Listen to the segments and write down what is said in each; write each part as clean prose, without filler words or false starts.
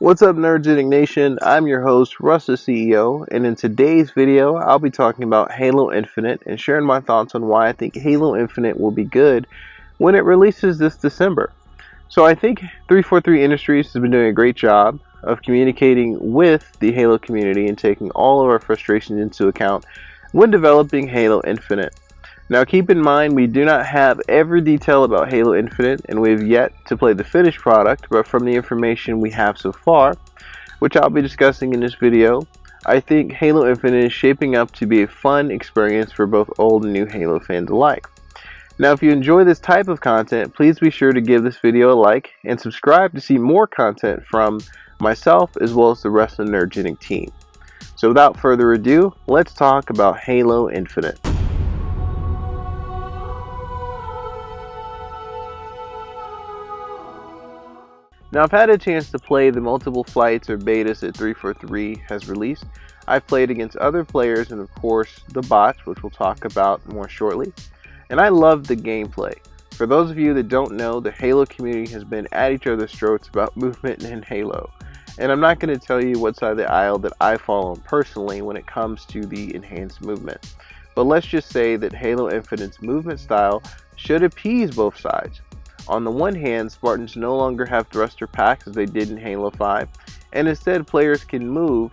What's up, Nerdgetic Nation? I'm your host, Russ the CEO, and in today's video, I'll be talking about Halo Infinite and sharing my thoughts on why I think Halo Infinite will be good when it releases this December. So I think 343 Industries has been doing a great job of communicating with the Halo community and taking all of our frustrations into account when developing Halo Infinite. Now keep in mind, we do not have every detail about Halo Infinite, and we have yet to play the finished product, but from the information we have so far, which I'll be discussing in this video, I think Halo Infinite is shaping up to be a fun experience for both old and new Halo fans alike. Now if you enjoy this type of content, please be sure to give this video a like and subscribe to see more content from myself as well as the rest of the Nerdgetic team. So without further ado, let's talk about Halo Infinite. Now I've had a chance to play the multiple flights or betas that 343 has released. I've played against other players and of course the bots, which we'll talk about more shortly. And I love the gameplay. For those of you that don't know, the Halo community has been at each other's throats about movement in Halo. And I'm not going to tell you what side of the aisle that I fall on personally when it comes to the enhanced movement. But let's just say that Halo Infinite's movement style should appease both sides. On the one hand, Spartans no longer have thruster packs as they did in Halo 5, and instead players can move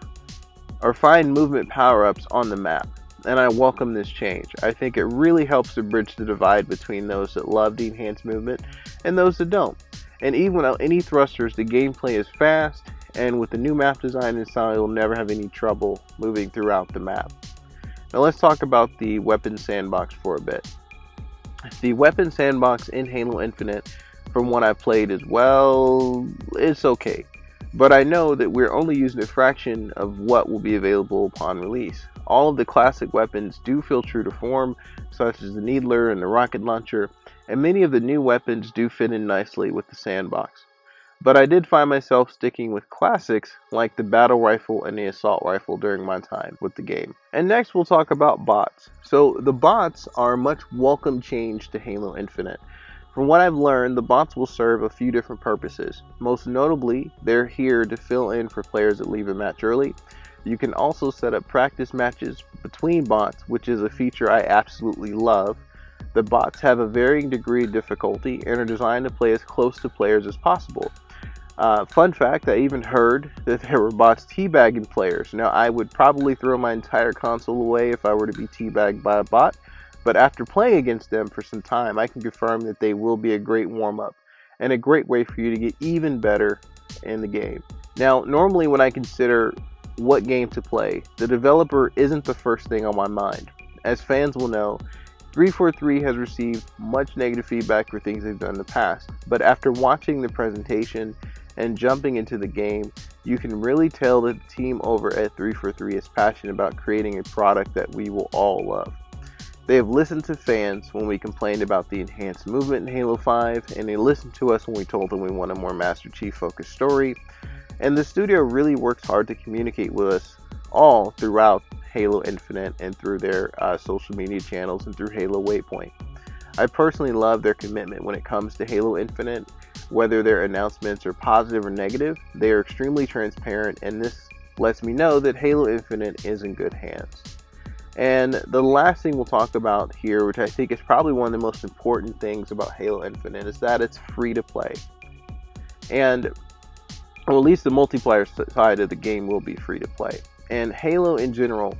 or find movement power-ups on the map. And I welcome this change. I think it really helps to bridge the divide between those that love the enhanced movement and those that don't. And even without any thrusters, the gameplay is fast, and with the new map design and style, you'll never have any trouble moving throughout the map. Now let's talk about the weapon sandbox for a bit. The weapon sandbox in Halo Infinite, from what I've played as well, it's okay. But I know that we're only using a fraction of what will be available upon release. All of the classic weapons do feel true to form, such as the Needler and the rocket launcher, and many of the new weapons do fit in nicely with the sandbox. But I did find myself sticking with classics like the battle rifle and the assault rifle during my time with the game. And next we'll talk about bots. So the bots are a much welcome change to Halo Infinite. From what I've learned, the bots will serve a few different purposes. Most notably, they're here to fill in for players that leave a match early. You can also set up practice matches between bots, which is a feature I absolutely love. The bots have a varying degree of difficulty and are designed to play as close to players as possible. Fun fact, I even heard that there were bots teabagging players. Now, I would probably throw my entire console away if I were to be teabagged by a bot, but after playing against them for some time, I can confirm that they will be a great warm-up and a great way for you to get even better in the game. Now, normally when I consider what game to play, the developer isn't the first thing on my mind. As fans will know, 343 has received much negative feedback for things they've done in the past, but after watching the presentation and jumping into the game, you can really tell that the team over at 343 is passionate about creating a product that we will all love. They have listened to fans when we complained about the enhanced movement in Halo 5, and they listened to us when we told them we want a more Master Chief focused story, and the studio really works hard to communicate with us all throughout Halo Infinite and through their social media channels and through Halo Waypoint. I personally love their commitment when it comes to Halo Infinite. Whether their announcements are positive or negative, they are extremely transparent, and this lets me know that Halo Infinite is in good hands. And the last thing we'll talk about here, which I think is probably one of the most important things about Halo Infinite, is that it's free to play. And well, at least the multiplayer side of the game will be free to play. And Halo in general,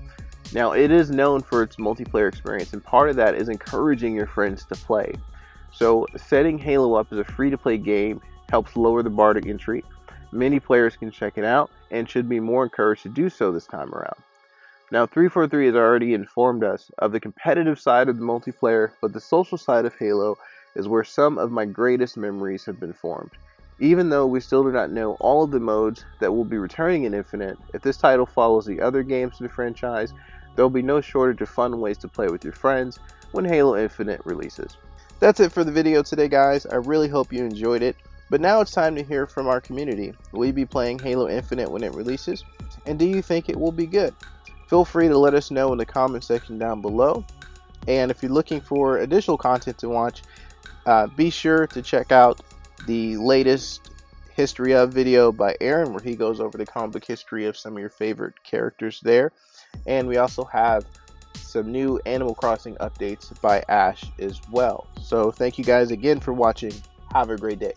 now it is known for its multiplayer experience, and part of that is encouraging your friends to play. So setting Halo up as a free-to-play game helps lower the bar to entry. Many players can check it out and should be more encouraged to do so this time around. Now 343 has already informed us of the competitive side of the multiplayer, but the social side of Halo is where some of my greatest memories have been formed. Even though we still do not know all of the modes that will be returning in Infinite, if this title follows the other games in the franchise, there will be no shortage of fun ways to play with your friends when Halo Infinite releases. That's it for the video today, guys. I really hope you enjoyed it. But now it's time to hear from our community. Will you be playing Halo Infinite when it releases? And do you think it will be good? Feel free to let us know in the comment section down below. And if you're looking for additional content to watch, be sure to check out the latest History Of video by Aaron, where he goes over the comic book history of some of your favorite characters there. And we also have some new Animal Crossing updates by Ash as well. So thank you guys again for watching. Have a great day.